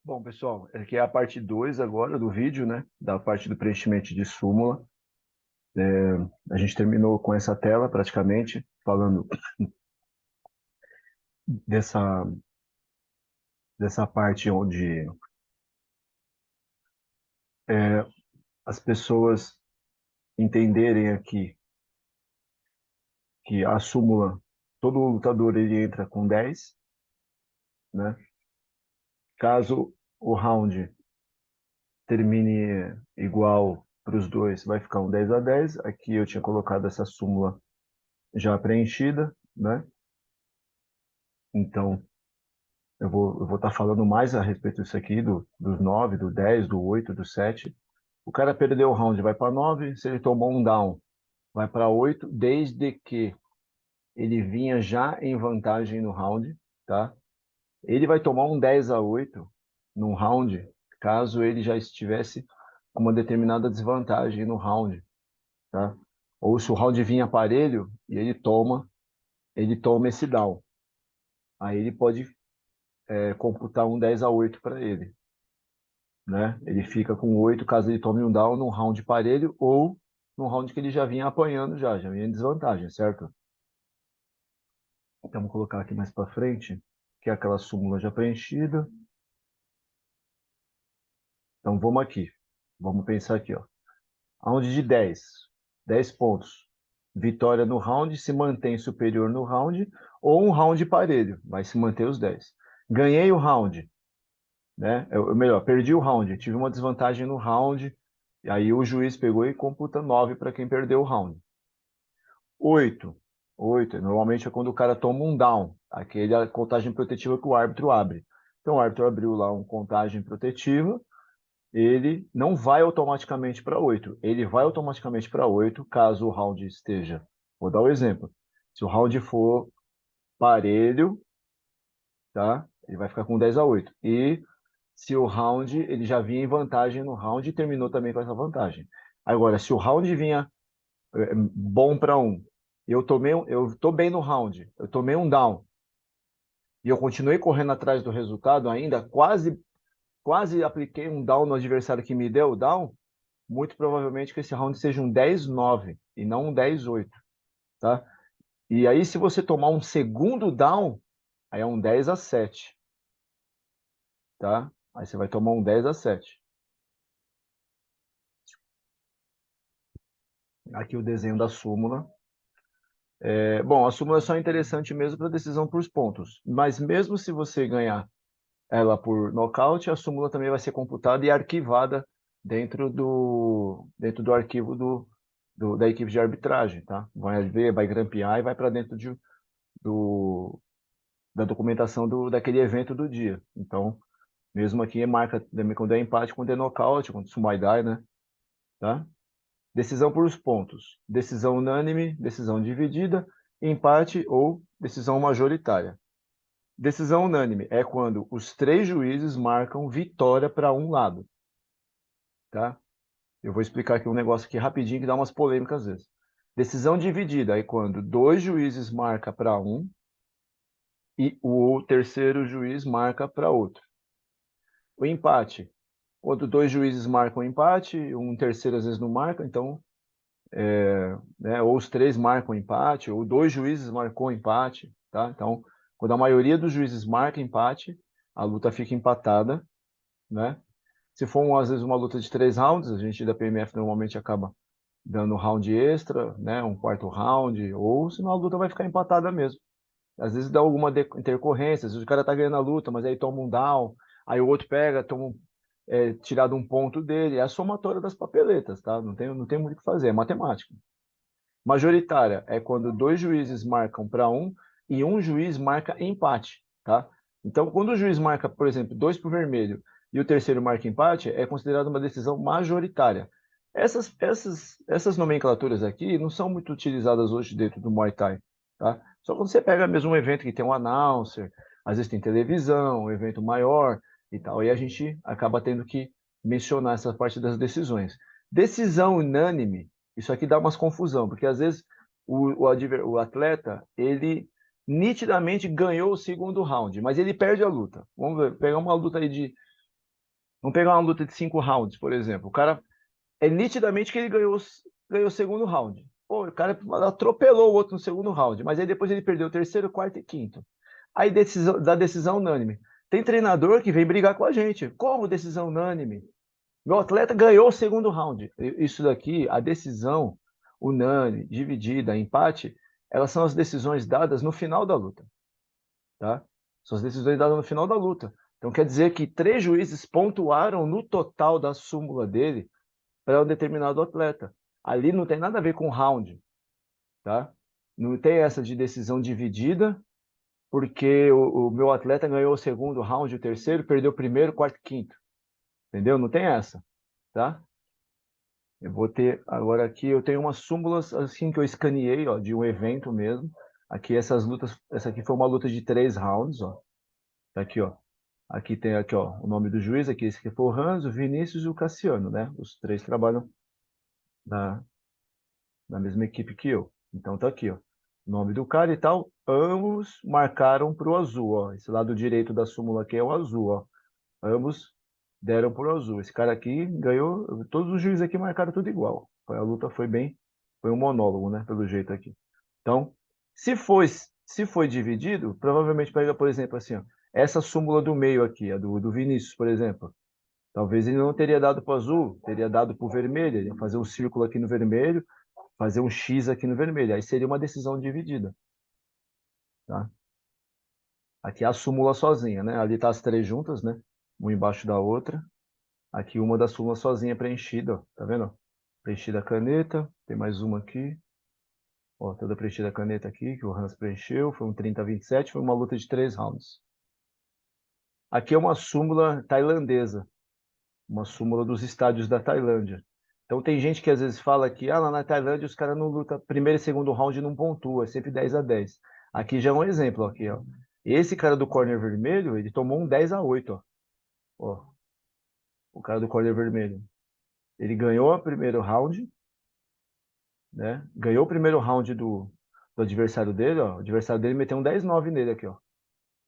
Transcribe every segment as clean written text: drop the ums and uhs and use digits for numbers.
Bom, pessoal, aqui é a parte 2 agora do vídeo, né? Da parte do preenchimento de súmula. A gente terminou com essa tela, praticamente, falando dessa, dessa parte onde é, as pessoas entenderem aqui que a súmula, todo lutador ele entra com 10, né? Caso o round termine igual para os dois, vai ficar um 10-10. Aqui eu tinha colocado essa súmula já preenchida, né? Então, eu vou estar falando mais a respeito disso aqui, dos 9, do 10, do 8, do 7. O cara perdeu o round, vai para 9. Se ele tomou um down, vai para 8, desde que ele vinha já em vantagem no round, tá? Ele vai tomar um 10-8 num round, caso ele já estivesse com uma determinada desvantagem no round, tá? Ou se o round vinha parelho e ele toma esse down. Aí ele pode computar um 10-8 para ele, né? Ele fica com 8 caso ele tome um down num round parelho ou num round que ele já vinha apanhando já vinha em desvantagem, certo? Então, vamos colocar aqui mais para frente, que é aquela súmula já preenchida. Então, vamos aqui. Vamos pensar aqui, ó. Round de 10 pontos. Vitória no round, se mantém superior no round, ou um round parelho, vai se manter os 10. Ganhei o round, né? Melhor, perdi o round, tive uma desvantagem no round, e aí o juiz pegou e computa 9 para quem perdeu o round. 8. 8. Normalmente é quando o cara toma um down, aquele contagem protetiva que o árbitro abre. Então o árbitro abriu lá uma contagem protetiva, ele não vai automaticamente para 8. Ele vai automaticamente para 8 caso o round esteja. Vou dar um exemplo. Se o round for parelho, tá? Ele vai ficar com 10-8. E se o round ele já vinha em vantagem no round e terminou também com essa vantagem. Agora, se o round vinha bom para um, eu tô bem no round, eu tomei um down e eu continuei correndo atrás do resultado ainda, quase apliquei um down no adversário que me deu o down, muito provavelmente que esse round seja um 10-9 e não um 10-8, tá? E aí se você tomar um segundo down, aí é um 10-7, tá? Aí você vai tomar um 10-7. Aqui o desenho da súmula. Bom, a súmula é só interessante mesmo para decisão por pontos, mas mesmo se você ganhar ela por nocaute, a súmula também vai ser computada e arquivada dentro do arquivo da equipe de arbitragem, tá? Vai ver, vai grampear e vai para dentro do, da documentação daquele evento do dia. Então, mesmo aqui, marca também quando é empate, quando é nocaute, quando é sumaidai, né? Tá? Decisão por pontos. Decisão unânime, decisão dividida, empate ou decisão majoritária. Decisão unânime é quando os três juízes marcam vitória para um lado, tá? Eu vou explicar aqui um negócio aqui rapidinho que dá umas polêmicas às vezes. Decisão dividida é quando dois juízes marcam para um e o terceiro juiz marca para outro. O empate, quando dois juízes marcam empate, um terceiro às vezes não marca, então, né, ou os três marcam empate, ou dois juízes marcou empate, tá? Então, quando a maioria dos juízes marca empate, a luta fica empatada, né? Se for, às vezes, uma luta de 3 rounds, a gente da PMF normalmente acaba dando um round extra, né? Um quarto round, ou senão a luta vai ficar empatada mesmo. Às vezes dá alguma intercorrência, às vezes o cara tá ganhando a luta, mas aí toma um down, aí o outro pega, tirado um ponto dele. É a somatória das papeletas, tá? Não tem muito o que fazer, é matemática. Majoritária é quando dois juízes marcam para um e um juiz marca empate, tá? Então, quando o juiz marca, por exemplo, dois para o vermelho e o terceiro marca empate, é considerado uma decisão majoritária. Essas nomenclaturas aqui não são muito utilizadas hoje dentro do Muay Thai, tá? Só quando você pega mesmo um evento que tem um announcer, às vezes tem televisão, um evento maior e tal, e a gente acaba tendo que mencionar essa parte das decisões. Decisão unânime, isso aqui dá umas confusão, porque às vezes o atleta, ele nitidamente ganhou o segundo round, mas ele perde a luta. Vamos ver, pegar uma luta aí Vamos pegar uma luta de 5 rounds, por exemplo. O cara, é nitidamente que ele ganhou o segundo round. Pô, o cara atropelou o outro no segundo round, mas aí depois ele perdeu o terceiro, quarto e quinto. Aí da decisão unânime. Tem treinador que vem brigar com a gente. Como decisão unânime? Meu atleta ganhou o segundo round. Isso daqui, a decisão unânime, dividida, empate, elas são as decisões dadas no final da luta, tá? São as decisões dadas no final da luta. Então quer dizer que 3 juízes pontuaram no total da súmula dele para um determinado atleta. Ali não tem nada a ver com round, tá? Não tem essa de decisão dividida, porque o meu atleta ganhou o segundo round, o terceiro, perdeu o primeiro, quarto, quinto. Entendeu? Não tem essa, tá? Eu vou ter agora aqui, eu tenho umas súmulas assim que eu escaneei, ó, de um evento mesmo. Aqui essas lutas, essa aqui foi uma luta de 3 rounds, ó. Tá aqui, ó. Aqui tem aqui, ó, o nome do juiz, aqui esse aqui foi o Hans, o Vinícius e o Cassiano, né? Os 3 trabalham na, na mesma equipe que eu. Então tá aqui, ó. O nome do cara e tal, ambos marcaram pro azul, ó. Esse lado direito da súmula aqui é o azul, ó. Ambos deram pro azul. Esse cara aqui ganhou, todos os juízes aqui marcaram tudo igual. A luta foi bem, foi um monólogo, né, pelo jeito aqui. Então, se foi dividido, provavelmente pega, por exemplo, assim, ó, essa súmula do meio aqui, a do Vinícius, por exemplo. Talvez ele não teria dado para o azul, teria dado para o vermelho, ele ia fazer um círculo aqui no vermelho, fazer um X aqui no vermelho. Aí seria uma decisão dividida, tá? Aqui é a súmula sozinha, né? Ali tá as 3 juntas, né? Uma embaixo da outra. Aqui uma das súmulas sozinha preenchida, ó. Tá vendo? Preenchida a caneta. Tem mais uma aqui. Ó, toda preenchida a caneta aqui, que o Hans preencheu. Foi um 30-27, foi uma luta de 3 rounds. Aqui é uma súmula tailandesa. Uma súmula dos estádios da Tailândia. Então tem gente que às vezes fala que lá na Tailândia os caras não lutam primeiro e segundo round não pontua, é sempre 10-10. Aqui já é um exemplo, ó, aqui, ó. Esse cara do corner vermelho, ele tomou um 10-8, ó. Ó, o cara do corner vermelho. Ele ganhou o primeiro round, né? Ganhou o primeiro round do adversário dele, ó. O adversário dele meteu um 10-9 nele aqui, ó.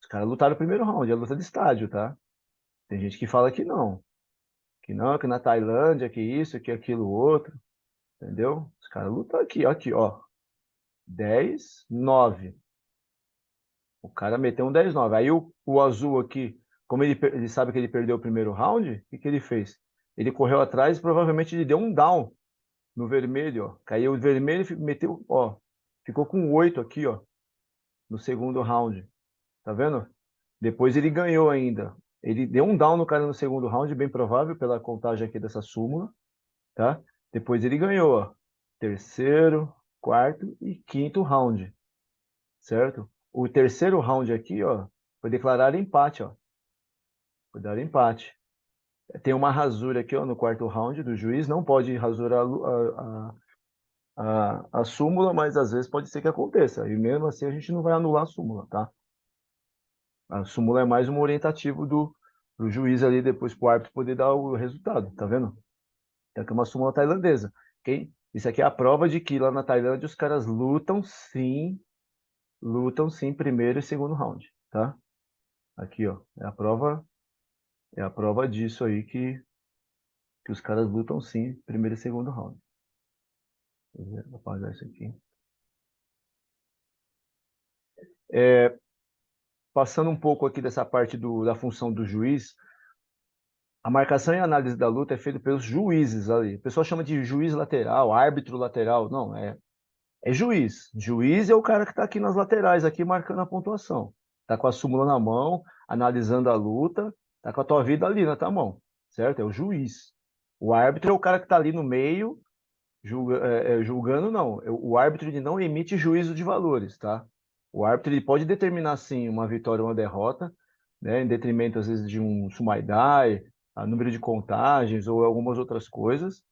Os caras lutaram o primeiro round, é luta de estádio, tá? Tem gente que fala que não. Que não, que na Tailândia, que isso, que aquilo outro. Entendeu? Os caras lutam aqui, ó. 10-9. O cara meteu um 10-9. Aí o azul aqui, como ele sabe que ele perdeu o primeiro round, o que ele fez? Ele correu atrás e provavelmente ele deu um down no vermelho, ó. Caiu o vermelho e meteu, ó. Ficou com 8 aqui, ó. No segundo round. Tá vendo? Depois ele ganhou ainda. Ele deu um down no cara no segundo round, bem provável, pela contagem aqui dessa súmula, tá? Depois ele ganhou, ó. Terceiro, quarto e quinto round, certo? O terceiro round aqui, ó, foi declarado empate, ó. Foi dado empate. Tem uma rasura aqui, ó, no quarto round do juiz. Não pode rasurar a súmula, mas às vezes pode ser que aconteça. E mesmo assim a gente não vai anular a súmula, tá? A súmula é mais um orientativo do juiz ali depois para o árbitro poder dar o resultado, tá vendo? Então aqui é uma súmula tailandesa. Isso aqui é a prova de que lá na Tailândia os caras lutam sim primeiro e segundo round, tá? Aqui, ó, é a prova disso aí que os caras lutam sim primeiro e segundo round. Vou apagar isso aqui. Passando um pouco aqui dessa parte da função do juiz, a marcação e análise da luta é feita pelos juízes ali. O pessoal chama de juiz lateral, árbitro lateral. Não, é juiz. Juiz é o cara que está aqui nas laterais, aqui marcando a pontuação. Está com a súmula na mão, analisando a luta, está com a tua vida ali na tua mão, certo? É o juiz. O árbitro é o cara que está ali no meio, julgando, não. O árbitro ele não emite juízo de valores, tá? O árbitro ele pode determinar, sim, uma vitória ou uma derrota, né, em detrimento, às vezes, de um Sumaidai, a número de contagens ou algumas outras coisas,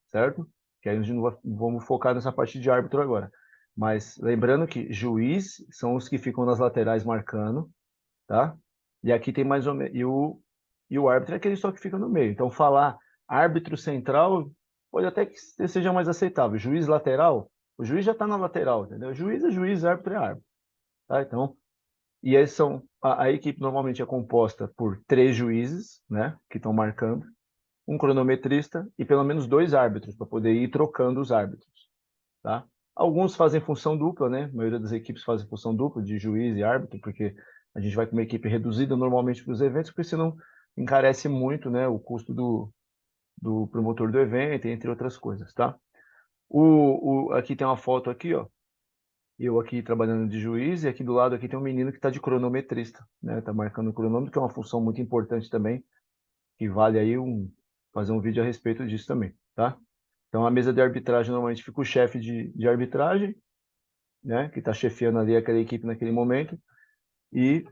certo? Que aí a gente não vamos focar nessa parte de árbitro agora. Mas lembrando que juiz são os que ficam nas laterais marcando, tá? E aqui tem mais ou menos. E o árbitro é aquele só que fica no meio. Então, falar árbitro central pode até que seja mais aceitável. Juiz lateral, o juiz já está na lateral, entendeu? Juiz é juiz, árbitro é árbitro. Tá? Então, E aí a equipe normalmente é composta por 3 juízes, né, que estão marcando, um cronometrista e pelo menos 2 árbitros, para poder ir trocando os árbitros, tá? Alguns fazem função dupla, né? A maioria das equipes fazem função dupla de juiz e árbitro, porque a gente vai com uma equipe reduzida normalmente para os eventos, porque senão encarece muito, né, o custo do promotor do evento, entre outras coisas, tá? Aqui tem uma foto aqui, ó. Eu aqui trabalhando de juiz, e aqui do lado aqui tem um menino que está de cronometrista, né? Tá marcando o cronômetro, que é uma função muito importante também, que vale aí fazer um vídeo a respeito disso também, tá? Então, a mesa de arbitragem, normalmente fica o chefe de arbitragem, né? Que está chefiando ali aquela equipe naquele momento, e,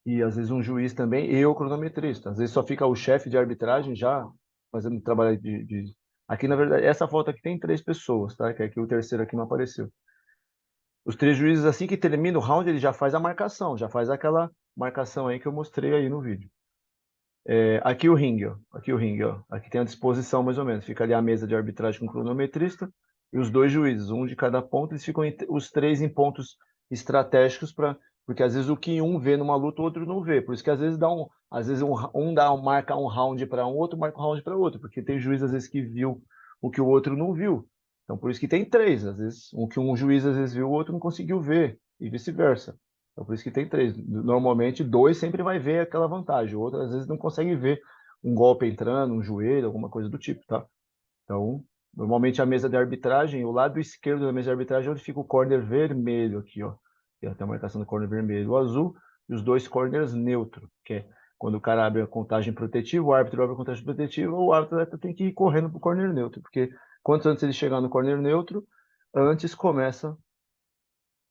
e às vezes um juiz também, e o cronometrista. Às vezes só fica o chefe de arbitragem já fazendo trabalho Aqui, na verdade, essa foto aqui tem 3 pessoas, tá? Que aqui o terceiro aqui não apareceu. Os 3 juízes, assim que termina o round, ele já faz a marcação, já faz aquela marcação aí que eu mostrei aí no vídeo. Aqui o ringue, ó. Aqui o ringue, ó. Aqui tem a disposição mais ou menos. Fica ali a mesa de arbitragem com o cronometrista e os 2 juízes, um de cada ponto. Eles ficam os 3 em pontos estratégicos porque às vezes o que um vê numa luta o outro não vê. Por isso que às vezes marca um round para um, outro marca um round para outro, porque tem juiz às vezes que viu o que o outro não viu. Então por isso que tem 3. Às vezes o que um juiz às vezes viu o outro não conseguiu ver e vice-versa. Então, por isso que tem 3. Normalmente, 2 sempre vai ver aquela vantagem. O outro, às vezes, não consegue ver um golpe entrando, um joelho, alguma coisa do tipo, tá? Então, normalmente a mesa de arbitragem, o lado esquerdo da mesa de arbitragem é onde fica o corner vermelho aqui, ó. Tem até a marcação do corner vermelho, o azul, e os 2 corners neutro, que é quando o cara abre a contagem protetiva, o árbitro abre a contagem protetiva, o árbitro tem que ir correndo pro corner neutro, porque quanto antes ele chegar no corner neutro, antes começa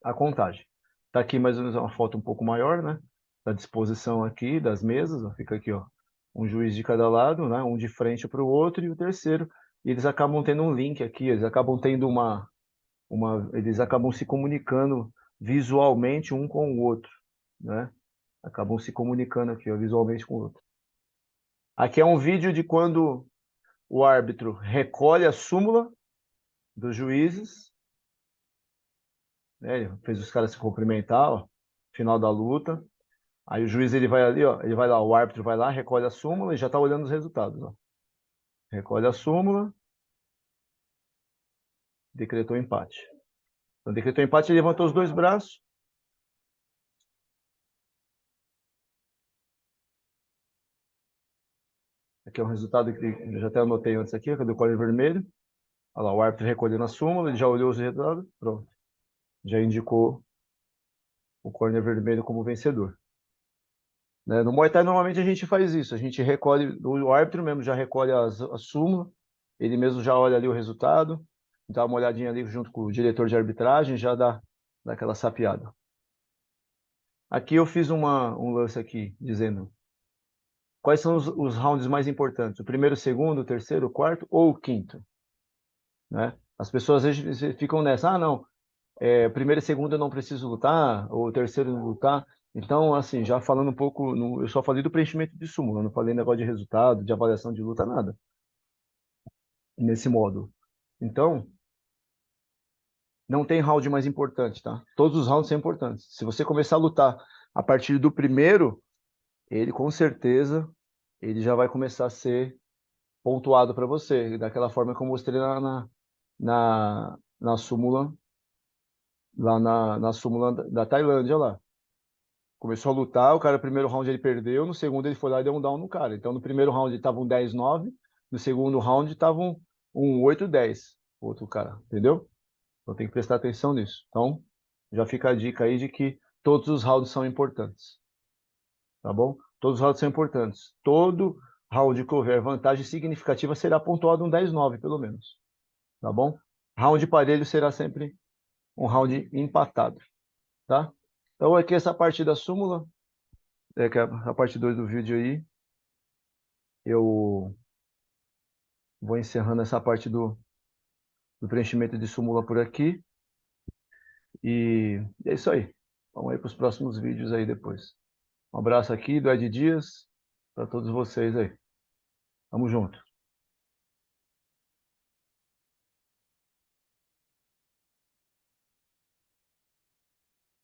a contagem. Tá aqui mais ou menos uma foto um pouco maior, né? Da disposição aqui das mesas, ó. Fica aqui, ó, um juiz de cada lado, né? Um de frente para o outro e o terceiro. E eles acabam tendo um link aqui, eles acabam tendo eles acabam se comunicando visualmente um com o outro, né? Acabam se comunicando aqui, ó, visualmente com o outro. Aqui é um vídeo de quando o árbitro recolhe a súmula dos juízes, né? Ele fez os caras se cumprimentar, ó, final da luta. Aí o juiz ele vai ali, ó, ele vai lá, o árbitro vai lá, recolhe a súmula e já está olhando os resultados, ó. Recolhe a súmula, decretou empate. Então decretou empate, ele levantou os 2 braços. Aqui é um resultado que eu já até anotei antes aqui, cadê o código vermelho? Olha lá, o árbitro recolhendo a súmula, ele já olhou os resultados, pronto. Já indicou o corner vermelho como vencedor. Né? No Muay Thai, normalmente a gente faz isso, a gente recolhe, o árbitro mesmo já recolhe a súmula, ele mesmo já olha ali o resultado, dá uma olhadinha ali junto com o diretor de arbitragem, já dá aquela sapiada. Aqui eu fiz um lance aqui, dizendo quais são os rounds mais importantes, o primeiro, o segundo, o terceiro, o quarto ou o quinto, né? As pessoas às vezes ficam nessa, não, primeiro e segundo eu não preciso lutar, ou o terceiro não lutar. Então, assim, já falando um pouco, eu só falei do preenchimento de súmula, não falei negócio de resultado, de avaliação de luta, nada, nesse modo. Então, não tem round mais importante, tá? Todos os rounds são importantes. Se você começar a lutar a partir do primeiro, ele com certeza ele já vai começar a ser pontuado para você, daquela forma que eu mostrei na súmula, lá na súmula da Tailândia lá. Começou a lutar, o cara, no primeiro round ele perdeu, no segundo ele foi lá e deu um down no cara. Então, no primeiro round ele tava um 10-9, no segundo round tava um 8-10, o outro cara, entendeu? Então tem que prestar atenção nisso. Então, já fica a dica aí de que todos os rounds são importantes, tá bom? Todos os rounds são importantes. Todo round que houver vantagem significativa será pontuado um 10-9, pelo menos, tá bom? Round parelho será sempre um round empatado, tá? Então, aqui essa parte da súmula, que é a parte 2 do vídeo aí, eu vou encerrando essa parte do preenchimento de súmula por aqui. E é isso aí. Vamos aí para os próximos vídeos aí depois. Um abraço aqui do Ed Dias para todos vocês aí. Tamo junto.